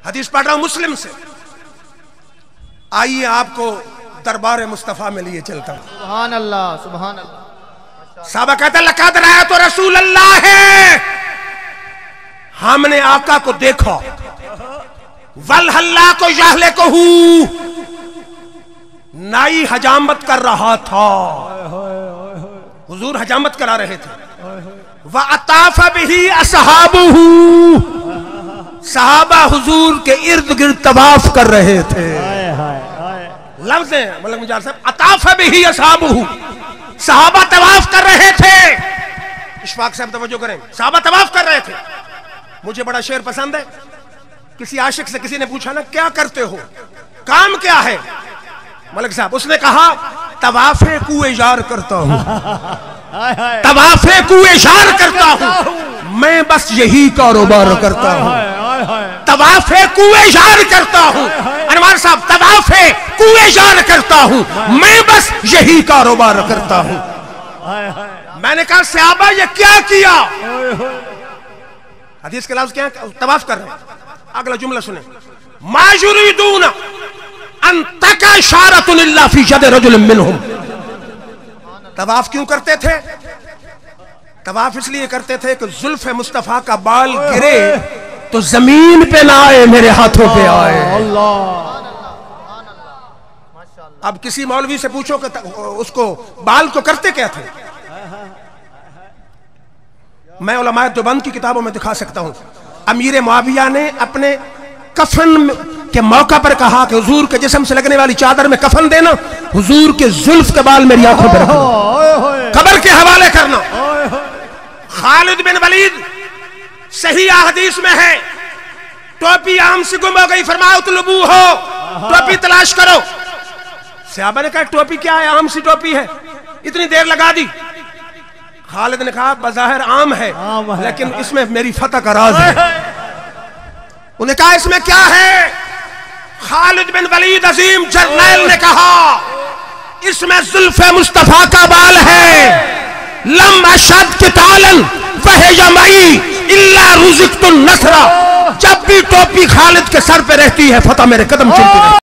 हदीस पढ़ रहा हूं मुस्लिम से। आइए आपको दरबार मुस्तफा में लिए चलता हूं। सुभान अल्लाह, सुभान अल्लाह। साहबा कहते लक़द रअयतु रसूल अल्लाह है, हमने आका को देखा। वल्हल्ला को याहले को हूं, नाई हजामत कर रहा था। हुजूर हजामत करा रहे थे। व अताफ बिही असहाबुहु, सहाबा हुजूर के इर्द गिर्द तवाफ कर रहे थे। लफ्ज़ है मलक मुजार साहब, अताफ बिही असहाबुहु, सहाबा तवाफ कर रहे थे। इशफाक साहब तवज्जो करें, सहाबा तवाफ कर रहे थे। मुझे बड़ा शेर पसंद है। किसी आशिक से किसी ने पूछा ना क्या करते हो, काम क्या है, मलक साहब उसने कहा तवाफे कुए जार करता हूं, तवाफे कुए जार करता हूं, मैं बस यही कारोबार करता हूं। तवाफे कुए जार करता हूं, अनवर साहब तवाफे कुए जार करता हूं, मैं बस यही कारोबार करता हूं। मैंने कहा सहाबा ये क्या किया? हदीस के लफ्ज़ क्या है? तवाफ कर रहे हैं। अगला जुमला सुने, मा युरीदून अन तका इशारतुन इल्ला फी यद रजुलिन मिनहुम। तवाफ क्यों करते थे? तवाफ इसलिए करते थे कि जुल्फ़े मुस्तफा का बाल गिरे तो जमीन पे ना आए, मेरे हाथों पे आए। अब किसी मौलवी से पूछो कि उसको बाल को करते क्या थे? मैं उलमाए देवबंद की किताबों में दिखा सकता हूं। अमीर मुआविया ने अपने कफन के मौका पर कहा कि हुजूर के जिस्म से लगने वाली चादर में कफन देना, हुजूर के जुल्फ के बाल मेरी आंखों पर रखना, कब्र के हवाले करना। खालिद बिन वलीद सही हदीस में है, टोपी आम से गुम हो गई, फरमाया उतलबू हो, टोपी तलाश करो। सहाबा ने कहा टोपी क्या है, आम सी टोपी है, इतनी देर लगा दी। खालिद ने कहा बज़ाहिर आम है, लेकिन इसमें मेरी फतह का राज है। उन्हें कहा इसमें क्या है? खालिद बिन वलीद अजीम जर्नैल ने कहा इसमें जुल्फ़े मुस्तफा का बाल है। लम अशद कितालन फहिया मई इल्ला रुज़िक़तुन नसरा। जब भी टोपी खालिद के सर पे रहती है फतह मेरे कदम चलती है।